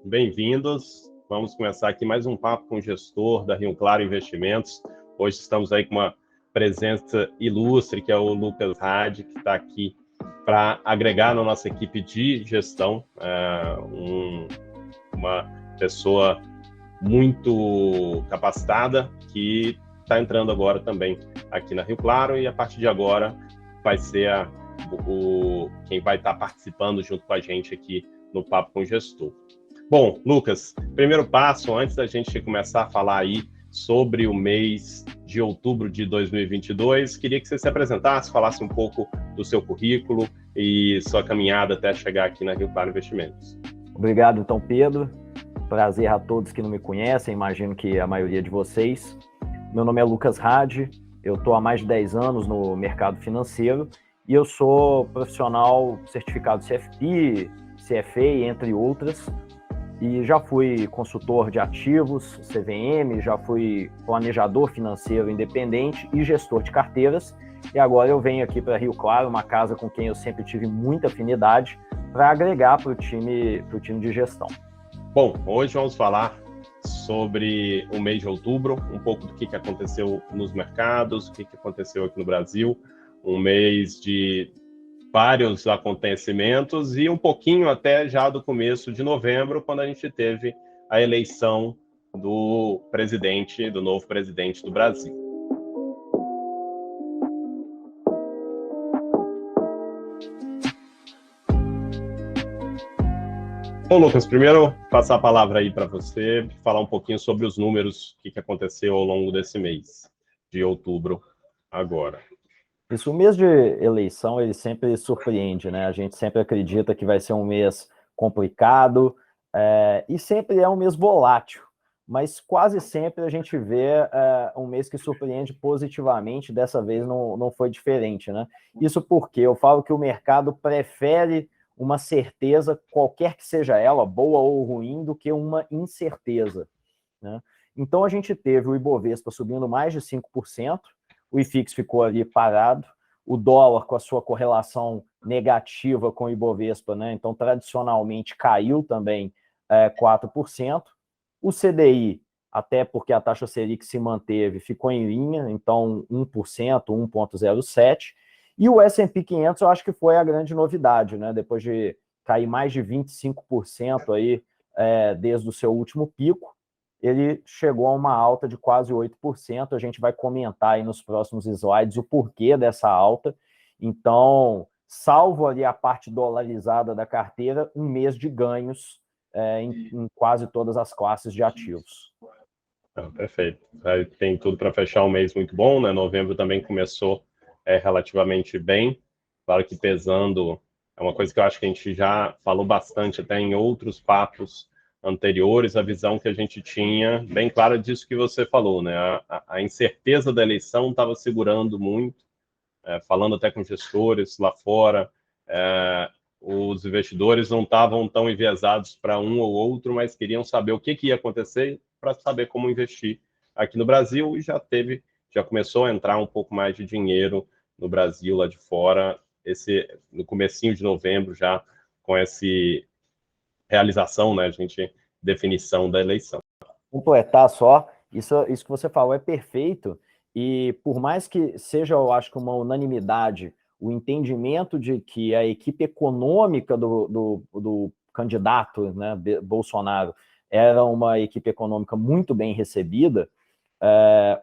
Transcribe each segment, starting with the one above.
bem-vindos. Vamos começar aqui mais um papo com o gestor da Rio Claro Investimentos. Hoje estamos aí com uma presença ilustre, que é o Lucas Hadi, que está aqui para agregar na nossa equipe de gestão, uma pessoa muito capacitada que está entrando agora também aqui na Rio Claro, e a partir de agora vai ser quem vai estar participando junto com a gente aqui no Papo com o Gestor. Bom, Lucas, primeiro passo, antes da gente começar a falar aí sobre o mês de outubro de 2022, queria que você se apresentasse, falasse um pouco do seu currículo e sua caminhada até chegar aqui na Rio Claro Investimentos. Obrigado, então, Pedro. Prazer a todos que não me conhecem, imagino que a maioria de vocês. Meu nome é Lucas Hadi, eu estou há mais de 10 anos no mercado financeiro e eu sou profissional certificado CFP, CFA, entre outras, e já fui consultor de ativos, CVM, já fui planejador financeiro independente e gestor de carteiras, e agora eu venho aqui para Rio Claro, uma casa com quem eu sempre tive muita afinidade, para agregar para o time de gestão. Bom, hoje vamos falar sobre o mês de outubro, um pouco do que aconteceu nos mercados, o que aconteceu aqui no Brasil, um mês de vários acontecimentos e um pouquinho até já do começo de novembro, quando a gente teve a eleição do novo presidente do Brasil. Bom, Lucas, primeiro passar a palavra aí para você, falar um pouquinho sobre os números, o que aconteceu ao longo desse mês de outubro agora. Isso, o mês de eleição, ele sempre surpreende, né? A gente sempre acredita que vai ser um mês complicado, e sempre é um mês volátil, mas quase sempre a gente vê um mês que surpreende positivamente. Dessa vez não foi diferente, né? Isso porque eu falo que o mercado prefere uma certeza, qualquer que seja ela, boa ou ruim, do que uma incerteza, né? Então a gente teve o Ibovespa subindo mais de 5%, o IFIX ficou ali parado, o dólar com a sua correlação negativa com o Ibovespa, né? Então tradicionalmente caiu também 4%, o CDI, até porque a taxa Selic se manteve, ficou em linha, então 1%, 1,07%, e o S&P 500 eu acho que foi a grande novidade, né? Depois de cair mais de 25% aí, desde o seu último pico, ele chegou a uma alta de quase 8%. A gente vai comentar aí nos próximos slides o porquê dessa alta. Então, salvo ali a parte dolarizada da carteira, um mês de ganhos em quase todas as classes de ativos. Perfeito. Tem tudo para fechar um mês muito bom, né? Novembro também começou relativamente bem. Claro que pesando, é uma coisa que eu acho que a gente já falou bastante até em outros papos anteriores, a visão que a gente tinha bem clara disso que você falou, né? A incerteza da eleição estava segurando muito, falando até com gestores lá fora, os investidores não estavam tão enviesados para um ou outro, mas queriam saber o que ia acontecer para saber como investir aqui no Brasil, e já começou a entrar um pouco mais de dinheiro no Brasil, lá de fora, no comecinho de novembro, já com essa realização, né, definição da eleição. Completar só, isso que você falou é perfeito, e por mais que seja, eu acho que uma unanimidade, o entendimento de que a equipe econômica do candidato, né, Bolsonaro, era uma equipe econômica muito bem recebida,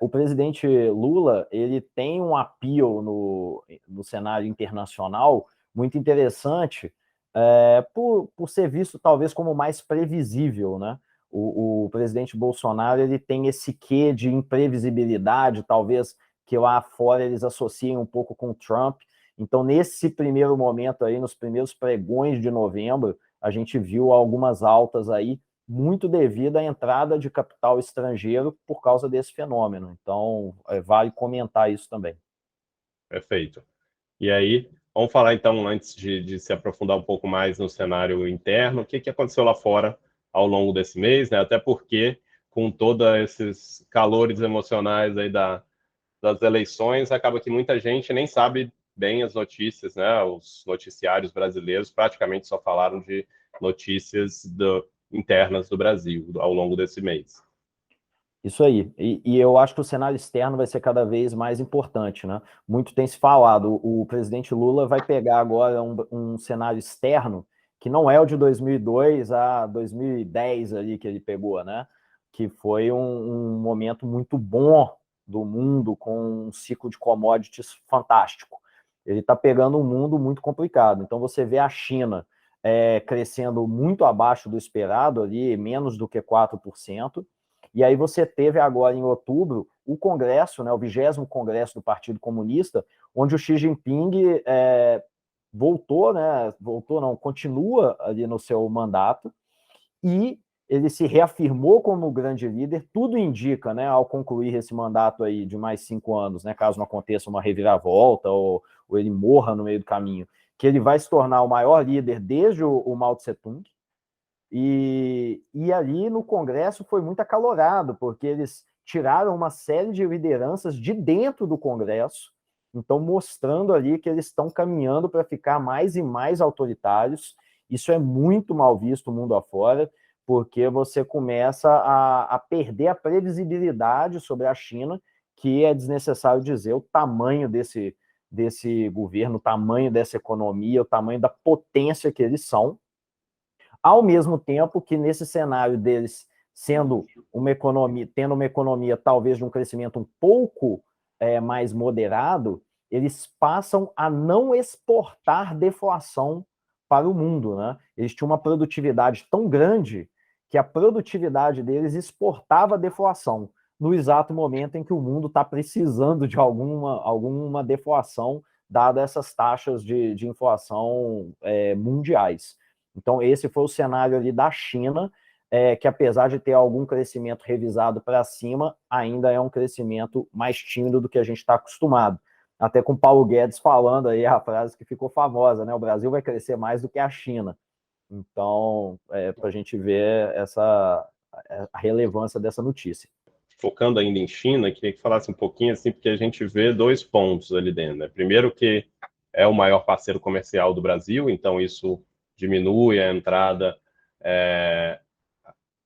o presidente Lula, ele tem um appeal no cenário internacional muito interessante, por ser visto talvez como mais previsível, né? O presidente Bolsonaro, ele tem esse quê de imprevisibilidade, talvez que lá fora eles associem um pouco com o Trump. Então, nesse primeiro momento aí, nos primeiros pregões de novembro, a gente viu algumas altas aí, muito devido à entrada de capital estrangeiro por causa desse fenômeno. Então, vale comentar isso também. Perfeito. E aí, vamos falar então, antes de se aprofundar um pouco mais no cenário interno, o que aconteceu lá fora ao longo desse mês, né? Até porque, com todos esses calores emocionais aí das eleições, acaba que muita gente nem sabe bem as notícias, né? Os noticiários brasileiros praticamente só falaram de notícias internas do Brasil ao longo desse mês. Isso aí. E eu acho que o cenário externo vai ser cada vez mais importante, né? Muito tem se falado. O presidente Lula vai pegar agora um cenário externo que não é o de 2002 a 2010 ali que ele pegou, né? Que foi um momento muito bom do mundo com um ciclo de commodities fantástico. Ele está pegando um mundo muito complicado. Então você vê a China crescendo muito abaixo do esperado ali, menos do que 4%. E aí você teve agora, em outubro, o Congresso, né, o 20º Congresso do Partido Comunista, onde o Xi Jinping continua ali no seu mandato, e ele se reafirmou como grande líder. Tudo indica, né, ao concluir esse mandato aí de mais 5 anos, né, caso não aconteça uma reviravolta ou ele morra no meio do caminho, que ele vai se tornar o maior líder desde o Mao Tse-tung. E ali no Congresso foi muito acalorado, porque eles tiraram uma série de lideranças de dentro do Congresso, então mostrando ali que eles estão caminhando para ficar mais e mais autoritários. Isso é muito mal visto mundo afora, porque você começa a perder a previsibilidade sobre a China, que é desnecessário dizer o tamanho desse governo, o tamanho dessa economia, o tamanho da potência que eles são, ao mesmo tempo que nesse cenário deles tendo uma economia talvez de um crescimento um pouco mais moderado, eles passam a não exportar deflação para o mundo, né? Eles tinham uma produtividade tão grande que a produtividade deles exportava deflação, no exato momento em que o mundo está precisando de alguma deflação, dada essas taxas de inflação mundiais. Então, esse foi o cenário ali da China, que apesar de ter algum crescimento revisado para cima, ainda é um crescimento mais tímido do que a gente está acostumado. Até com Paulo Guedes falando aí a frase que ficou famosa, né? O Brasil vai crescer mais do que a China. Então, para a gente ver a relevância dessa notícia. Focando ainda em China, queria que falasse um pouquinho, assim, porque a gente vê 2 pontos ali dentro, né? Primeiro que é o maior parceiro comercial do Brasil, então isso diminui a entrada,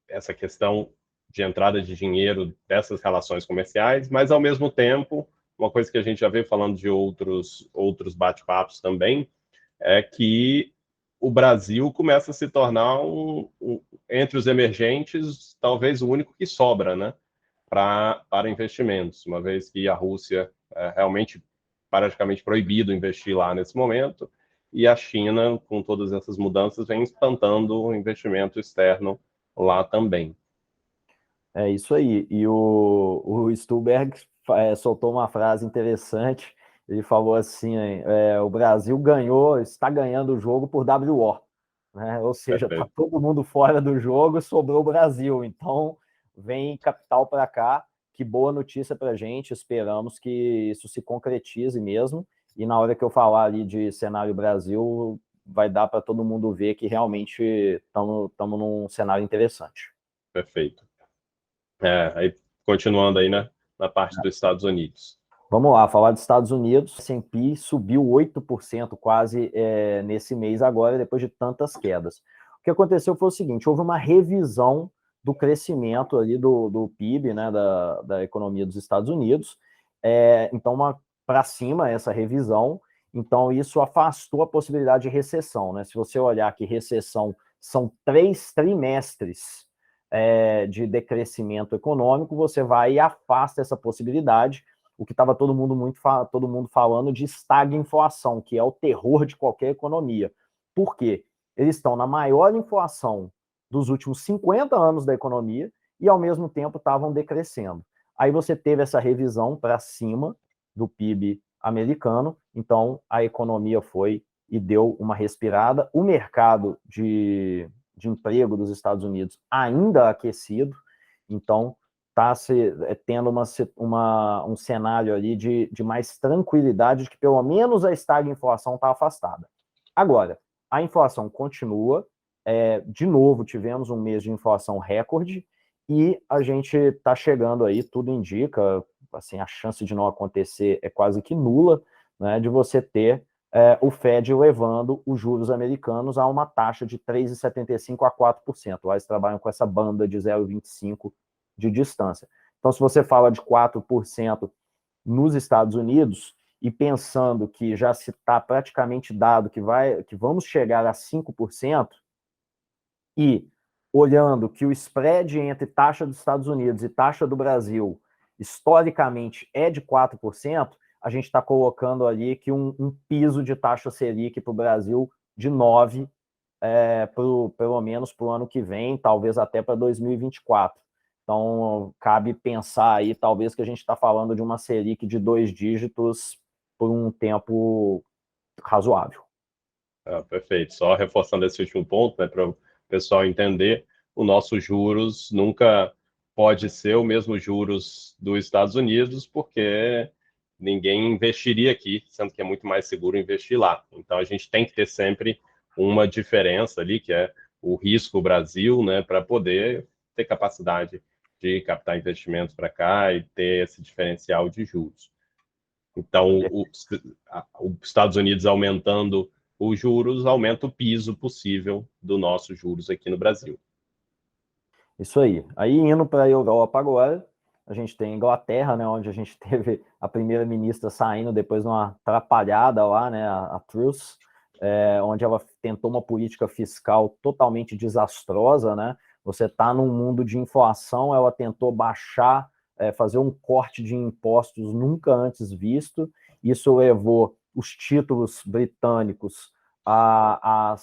essa questão de entrada de dinheiro dessas relações comerciais, mas, ao mesmo tempo, uma coisa que a gente já veio falando de outros bate-papos também, é que o Brasil começa a se tornar, entre os emergentes, talvez o único que sobra, né, para investimentos, uma vez que a Rússia é realmente praticamente proibido investir lá nesse momento, e a China, com todas essas mudanças, vem espantando o investimento externo lá também. É isso aí. E o Stuberg soltou uma frase interessante. Ele falou assim: o Brasil está ganhando o jogo por WO, né? Ou seja, está todo mundo fora do jogo, sobrou o Brasil. Então, vem capital para cá. Que boa notícia para a gente. Esperamos que isso se concretize mesmo. E na hora que eu falar ali de cenário Brasil, vai dar para todo mundo ver que realmente estamos num cenário interessante. Perfeito. Aí, continuando aí, né, na parte dos Estados Unidos. Vamos lá, falar dos Estados Unidos. O S&P subiu 8% quase nesse mês agora, depois de tantas quedas. O que aconteceu foi o seguinte, houve uma revisão do crescimento ali do PIB, né, da economia dos Estados Unidos. Então, para cima essa revisão, então isso afastou a possibilidade de recessão, né? Se você olhar que recessão são 3 trimestres de decrescimento econômico, você vai e afasta essa possibilidade, o que estava todo mundo falando de estagflação, que é o terror de qualquer economia. Por quê? Eles estão na maior inflação dos últimos 50 anos da economia e, ao mesmo tempo, estavam decrescendo. Aí você teve essa revisão para cima do PIB americano, então a economia foi e deu uma respirada. O mercado de emprego dos Estados Unidos ainda aquecido, então está tendo um cenário ali de mais tranquilidade, de que pelo menos a estagflação está afastada. Agora, a inflação continua, de novo tivemos um mês de inflação recorde, e a gente está chegando aí, tudo indica, assim, a chance de não acontecer é quase que nula, né, de você ter o Fed levando os juros americanos a uma taxa de 3,75% a 4%. Lá eles trabalham com essa banda de 0,25% de distância. Então, se você fala de 4% nos Estados Unidos, e pensando que já se está praticamente dado que vamos chegar a 5%, e olhando que o spread entre taxa dos Estados Unidos e taxa do Brasil, historicamente, é de 4%, a gente está colocando ali que um piso de taxa Selic para o Brasil de 9%, pelo menos para o ano que vem, talvez até para 2024. Então, cabe pensar aí, talvez, que a gente está falando de uma Selic de 2 dígitos por um tempo razoável. Perfeito. Só reforçando esse último ponto, né, para o pessoal entender, o nosso juros nunca pode ser o mesmo juros dos Estados Unidos, porque ninguém investiria aqui, sendo que é muito mais seguro investir lá. Então, a gente tem que ter sempre uma diferença ali, que é o risco Brasil, né, para poder ter capacidade de captar investimentos para cá e ter esse diferencial de juros. Então, os Estados Unidos aumentando os juros, aumenta o piso possível do nosso juros aqui no Brasil. Isso aí. Aí, indo para a Europa agora, a gente tem a Inglaterra, né, onde a gente teve a primeira-ministra saindo depois de uma atrapalhada lá, né, a Truss, onde ela tentou uma política fiscal totalmente desastrosa, né? Você está num mundo de inflação, ela tentou baixar, fazer um corte de impostos nunca antes visto. Isso levou os títulos britânicos a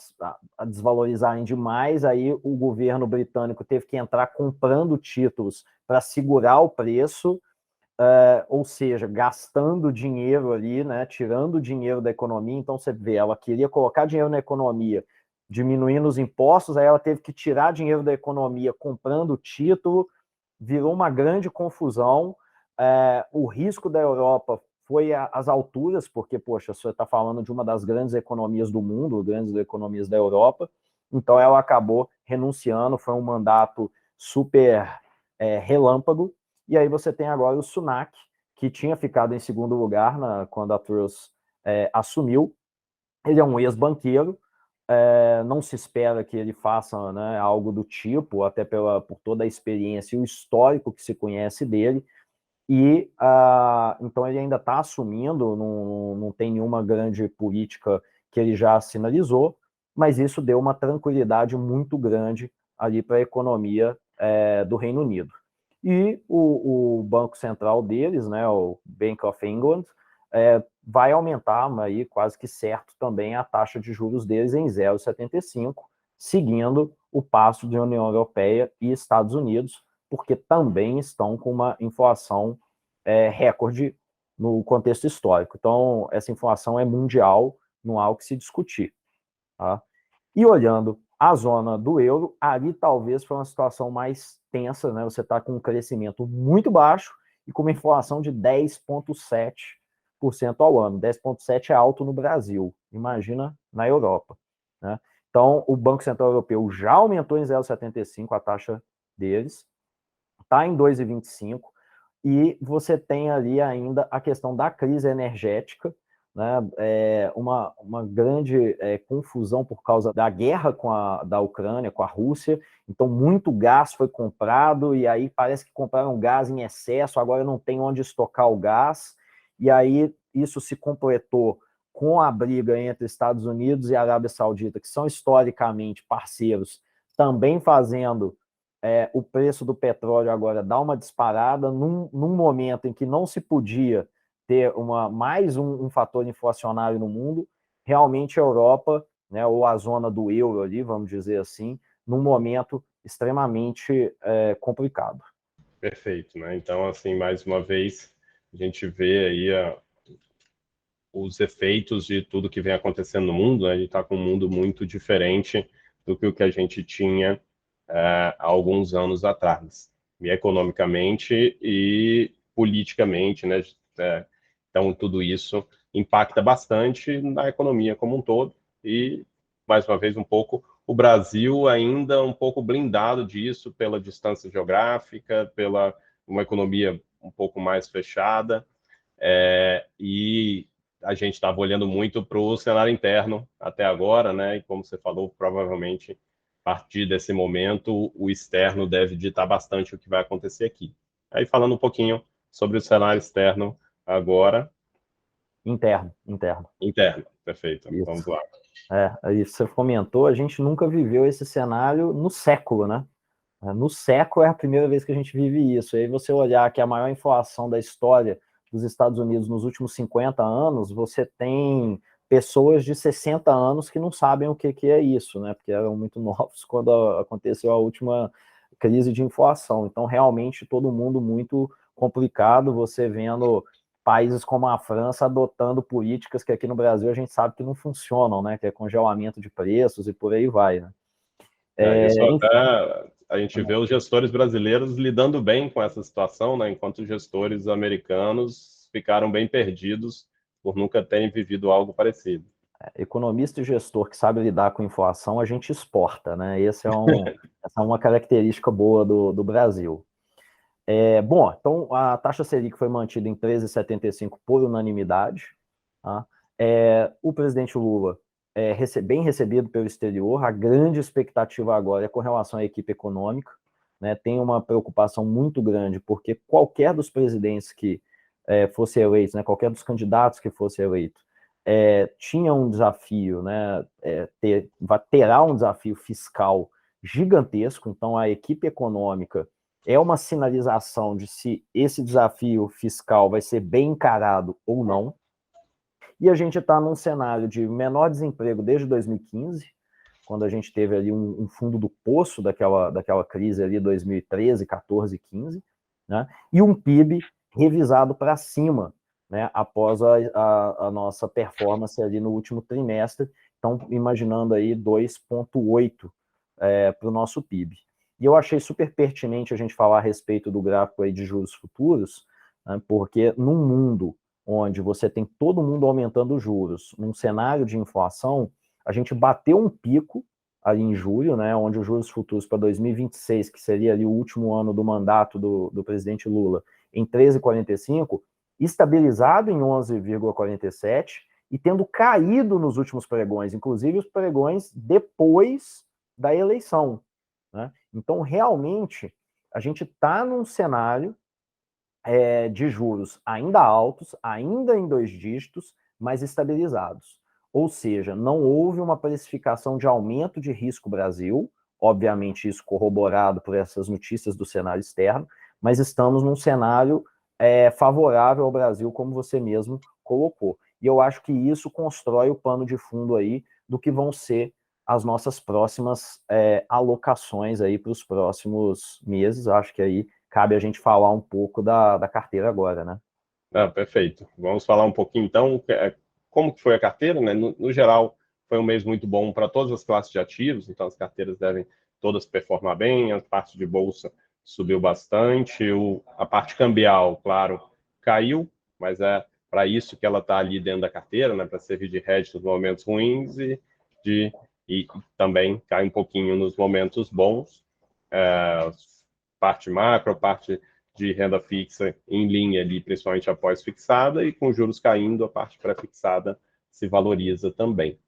desvalorizarem demais. Aí o governo britânico teve que entrar comprando títulos para segurar o preço, ou seja, gastando dinheiro ali, né, tirando dinheiro da economia. Então você vê, ela queria colocar dinheiro na economia, diminuindo os impostos, aí ela teve que tirar dinheiro da economia comprando título, virou uma grande confusão. O risco da Europa foi às alturas, porque, poxa, você está falando de uma das grandes economias do mundo, grandes economias da Europa, então ela acabou renunciando, foi um mandato super relâmpago. E aí você tem agora o Sunak, que tinha ficado em segundo lugar quando a Truss assumiu. Ele é um ex-banqueiro, não se espera que ele faça, né, algo do tipo, até por toda a experiência e o histórico que se conhece dele. E então ele ainda está assumindo, não tem nenhuma grande política que ele já sinalizou, mas isso deu uma tranquilidade muito grande ali para a economia do Reino Unido. E o banco central deles, né, o Bank of England, vai aumentar aí quase que certo também a taxa de juros deles em 0,75, seguindo o passo de União Europeia e Estados Unidos, porque também estão com uma inflação recorde no contexto histórico. Então, essa inflação é mundial, não há o que se discutir. Tá? E olhando a zona do euro, ali talvez foi uma situação mais tensa, né? Você está com um crescimento muito baixo e com uma inflação de 10,7% ao ano. 10,7% é alto no Brasil, imagina na Europa. Né? Então, o Banco Central Europeu já aumentou em 0,75 a taxa deles, está em 2,25, e você tem ali ainda a questão da crise energética, né? Uma grande confusão por causa da guerra da Ucrânia com a Rússia. Então, muito gás foi comprado, e aí parece que compraram gás em excesso, agora não tem onde estocar o gás, e aí isso se completou com a briga entre Estados Unidos e Arábia Saudita, que são historicamente parceiros, também fazendo o preço do petróleo agora dar uma disparada num momento em que não se podia ter mais um fator inflacionário no mundo. Realmente a Europa, né, ou a zona do euro ali, vamos dizer assim, num momento extremamente complicado. Perfeito, né? Então, assim, mais uma vez, a gente vê aí os efeitos de tudo que vem acontecendo no mundo, né? A gente está com um mundo muito diferente do que o que a gente tinha há alguns anos atrás, e economicamente e politicamente, né? Então, tudo isso impacta bastante na economia como um todo, e, mais uma vez, o Brasil ainda um pouco blindado disso pela distância geográfica, pela uma economia um pouco mais fechada, e a gente estava olhando muito para o cenário interno até agora, né? E como você falou, provavelmente a partir desse momento o externo deve ditar bastante o que vai acontecer aqui. Aí falando um pouquinho sobre o cenário externo agora. Interno. Interno, perfeito. Isso. Vamos lá. Aí você comentou, a gente nunca viveu esse cenário no século, né? No século é a primeira vez que a gente vive isso. E aí você olhar que a maior inflação da história dos Estados Unidos nos últimos 50 anos, você tem pessoas de 60 anos que não sabem o que é isso, né? Porque eram muito novos quando aconteceu a última crise de inflação. Então, realmente, todo mundo muito complicado, você vendo países como a França adotando políticas que aqui no Brasil a gente sabe que não funcionam, né? Que é congelamento de preços e por aí vai, né? Isso até a gente vê os gestores brasileiros lidando bem com essa situação, né? Enquanto os gestores americanos ficaram bem perdidos por nunca terem vivido algo parecido. Economista e gestor que sabe lidar com inflação, a gente exporta, né? Essa é uma característica boa do Brasil. Bom, então a taxa Selic foi mantida em 13,75 por unanimidade. Tá? O presidente Lula bem recebido pelo exterior. A grande expectativa agora é com relação à equipe econômica. Né? Tem uma preocupação muito grande, porque qualquer dos presidentes que fosse eleito, né, qualquer dos candidatos que fosse eleito, tinha um desafio, né, terá um desafio fiscal gigantesco. Então a equipe econômica é uma sinalização de se esse desafio fiscal vai ser bem encarado ou não. E a gente está num cenário de menor desemprego desde 2015, quando a gente teve ali um fundo do poço daquela crise ali, 2013, 14, 15, né? E um PIB revisado para cima, né? Após a nossa performance ali no último trimestre. Então, imaginando aí 2,8 para o nosso PIB. E eu achei super pertinente a gente falar a respeito do gráfico aí de juros futuros, né, porque num mundo onde você tem todo mundo aumentando os juros, num cenário de inflação, a gente bateu um pico ali em julho, né, onde os juros futuros para 2026, que seria ali o último ano do mandato do presidente Lula, em 13,45, estabilizado em 11,47 e tendo caído nos últimos pregões, inclusive os pregões depois da eleição. Né? Então, realmente, a gente está num cenário de juros ainda altos, ainda em 2 dígitos, mas estabilizados. Ou seja, não houve uma precificação de aumento de risco Brasil, obviamente isso corroborado por essas notícias do cenário externo, mas estamos num cenário favorável ao Brasil, como você mesmo colocou. E eu acho que isso constrói o pano de fundo aí do que vão ser as nossas próximas alocações aí para os próximos meses. Acho que aí cabe a gente falar um pouco da carteira agora, né? Perfeito. Vamos falar um pouquinho, então, como que foi a carteira, né? No geral, foi um mês muito bom para todas as classes de ativos, então as carteiras devem todas performar bem, a parte de bolsa subiu bastante, a parte cambial, claro, caiu, mas é para isso que ela está ali dentro da carteira, né? Para servir de hedge nos momentos ruins e também cai um pouquinho nos momentos bons. Parte macro, parte de renda fixa em linha ali, principalmente após fixada, e com juros caindo, a parte pré-fixada se valoriza também.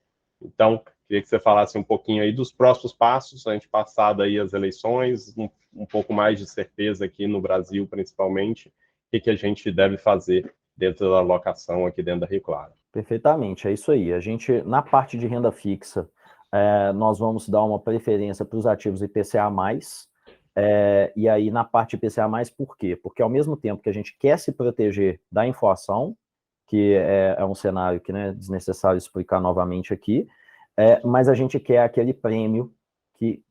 Então, queria que você falasse um pouquinho aí dos próximos passos, a gente passado aí as eleições, um pouco mais de certeza aqui no Brasil, principalmente, o que a gente deve fazer dentro da alocação aqui dentro da Rio Claro. Perfeitamente, é isso aí. A gente, na parte de renda fixa, nós vamos dar uma preferência para os ativos IPCA+, e aí na parte IPCA+, por quê? Porque ao mesmo tempo que a gente quer se proteger da inflação, que é um cenário que não é desnecessário explicar novamente aqui, mas a gente quer aquele prêmio que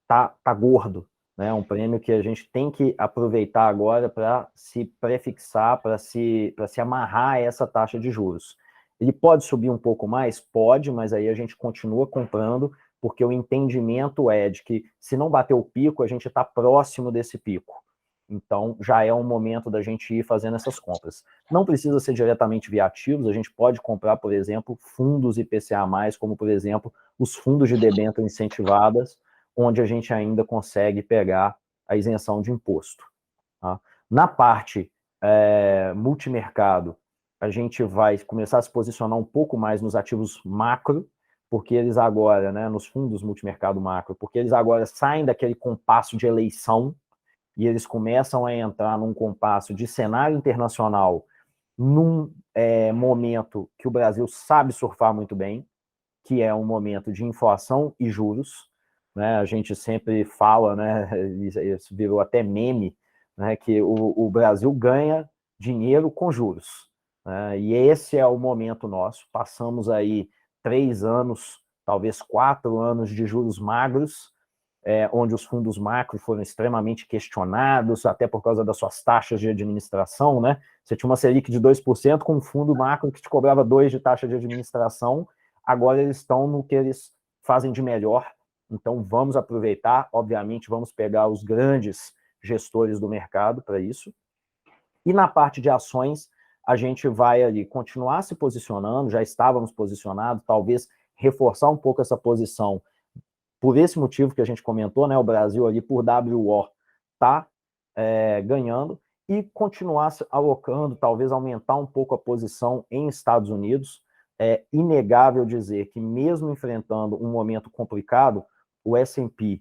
tá gordo, né? Um prêmio que a gente tem que aproveitar agora para se prefixar, para se amarrar a essa taxa de juros. Ele pode subir um pouco mais? Pode, mas aí a gente continua comprando, porque o entendimento é de que se não bater o pico, a gente está próximo desse pico. Então, já é um momento da gente ir fazendo essas compras. Não precisa ser diretamente via ativos, a gente pode comprar, por exemplo, fundos IPCA+, como, por exemplo, os fundos de debênture incentivadas, onde a gente ainda consegue pegar a isenção de imposto. Tá? Na parte multimercado, a gente vai começar a se posicionar um pouco mais nos ativos macro, porque eles agora, né, nos fundos multimercado macro, porque eles agora saem daquele compasso de eleição e eles começam a entrar num compasso de cenário internacional num momento que o Brasil sabe surfar muito bem, que é um momento de inflação e juros, né? A gente sempre fala, né, isso virou até meme, né, que o Brasil ganha dinheiro com juros, né? E esse é o momento nosso. Passamos aí 3 anos, talvez 4 anos de juros magros, onde os fundos macro foram extremamente questionados, até por causa das suas taxas de administração, né? Você tinha uma Selic de 2% com um fundo macro que te cobrava 2% de taxa de administração, agora eles estão no que eles fazem de melhor, então vamos aproveitar, obviamente vamos pegar os grandes gestores do mercado para isso, e na parte de ações, a gente vai ali continuar se posicionando, já estávamos posicionados, talvez reforçar um pouco essa posição por esse motivo que a gente comentou, né, o Brasil ali por WO está ganhando, e continuar alocando, talvez aumentar um pouco a posição em Estados Unidos. É inegável dizer que mesmo enfrentando um momento complicado, o S&P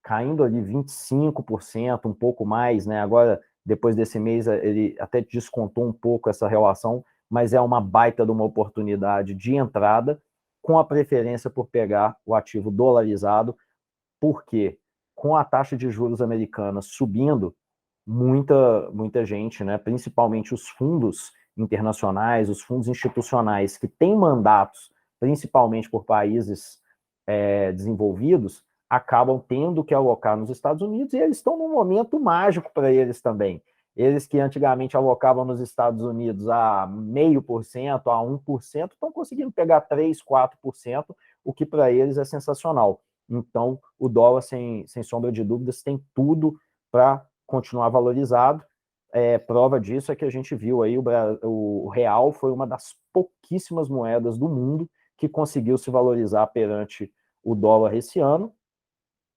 caindo ali 25%, um pouco mais, né, agora depois desse mês ele até descontou um pouco essa relação, mas é uma baita de uma oportunidade de entrada, com a preferência por pegar o ativo dolarizado, porque com a taxa de juros americana subindo, muita gente, né, principalmente os fundos internacionais, os fundos institucionais que têm mandatos, principalmente por países desenvolvidos, acabam tendo que alocar nos Estados Unidos, e eles estão num momento mágico para eles também. Eles que antigamente alocavam nos Estados Unidos a 0,5%, a 1%, estão conseguindo pegar 3%, 4%, o que para eles é sensacional. Então, o dólar, sem sombra de dúvidas, tem tudo para continuar valorizado. Prova disso é que a gente viu aí o real foi uma das pouquíssimas moedas do mundo que conseguiu se valorizar perante o dólar esse ano,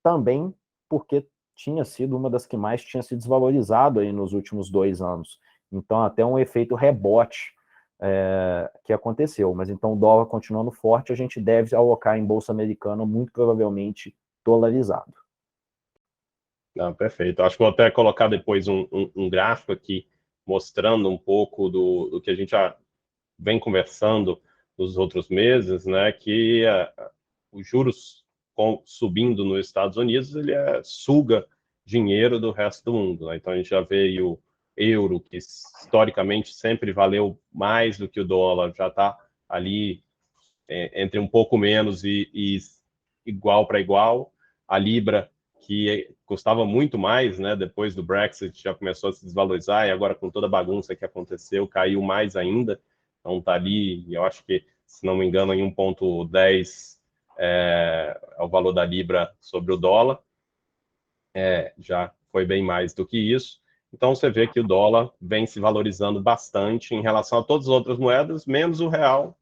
também porque tinha sido uma das que mais tinha se desvalorizado aí nos últimos 2 anos. Então, até um efeito rebote que aconteceu. Mas então, o dólar continuando forte, a gente deve alocar em bolsa americana, muito provavelmente dolarizado. Não, perfeito. Acho que vou até colocar depois um gráfico aqui, mostrando um pouco do que a gente já vem conversando nos outros meses, né, que os juros subindo nos Estados Unidos, ele suga dinheiro do resto do mundo, né? Então a gente já vê aí o euro, que historicamente sempre valeu mais do que o dólar, já está ali entre um pouco menos e igual para igual. A libra, que custava muito mais, né, depois do Brexit, já começou a se desvalorizar, e agora com toda a bagunça que aconteceu, caiu mais ainda. Então está ali, eu acho que, se não me engano, em 1,10 é o valor da libra sobre o dólar. Já foi bem mais do que isso. Então você vê que o dólar vem se valorizando bastante em relação a todas as outras moedas, menos o real,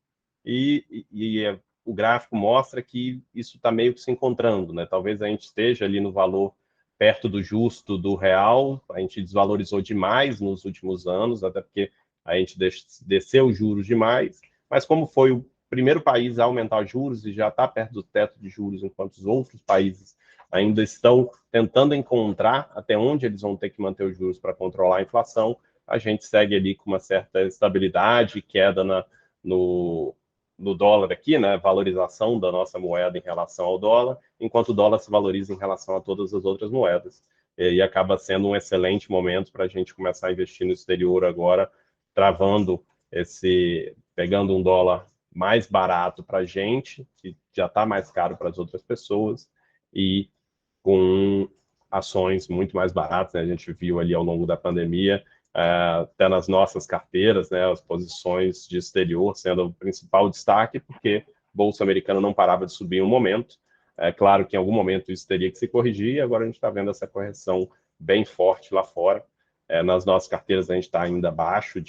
e o gráfico mostra que isso está meio que se encontrando, né? Talvez a gente esteja ali no valor perto do justo do real, a gente desvalorizou demais nos últimos anos, até porque a gente desceu os juros demais, mas como foi o primeiro país a aumentar os juros e já está perto do teto de juros, enquanto os outros países ainda estão tentando encontrar até onde eles vão ter que manter os juros para controlar a inflação, a gente segue ali com uma certa estabilidade, queda no dólar aqui, né, valorização da nossa moeda em relação ao dólar, enquanto o dólar se valoriza em relação a todas as outras moedas. E acaba sendo um excelente momento para a gente começar a investir no exterior agora, pegando um dólar mais barato para a gente, que já está mais caro para as outras pessoas, e com ações muito mais baratas, né? A gente viu ali ao longo da pandemia, até nas nossas carteiras, né, as posições de exterior sendo o principal destaque, porque a Bolsa Americana não parava de subir em um momento. É claro que em algum momento isso teria que se corrigir, e agora a gente está vendo essa correção bem forte lá fora. Nas nossas carteiras a gente está ainda abaixo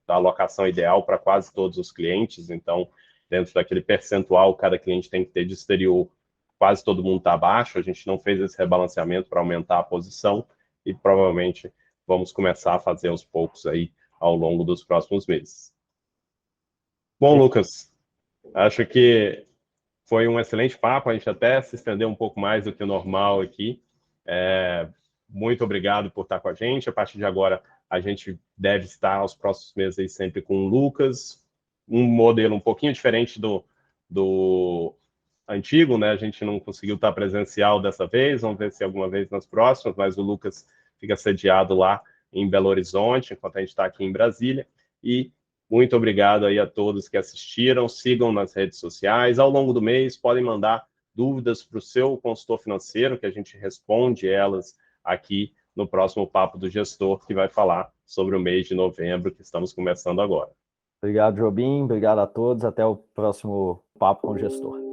da alocação ideal para quase todos os clientes, então dentro daquele percentual cada cliente tem que ter de exterior, quase todo mundo está abaixo, a gente não fez esse rebalanceamento para aumentar a posição, e provavelmente vamos começar a fazer aos poucos aí ao longo dos próximos meses. Bom, Lucas, acho que foi um excelente papo, a gente até se estendeu um pouco mais do que o normal aqui. Muito obrigado por estar com a gente. A partir de agora, a gente deve estar aos próximos meses aí sempre com o Lucas, um modelo um pouquinho diferente do antigo, né? A gente não conseguiu estar presencial dessa vez, vamos ver se alguma vez nas próximas, mas o Lucas fica sediado lá em Belo Horizonte, enquanto a gente está aqui em Brasília. E muito obrigado aí a todos que assistiram, sigam nas redes sociais. Ao longo do mês, podem mandar dúvidas para o seu consultor financeiro, que a gente responde elas aqui no próximo Papo do Gestor, que vai falar sobre o mês de novembro, que estamos começando agora. Obrigado, Jobim. Obrigado a todos. Até o próximo Papo com o Gestor.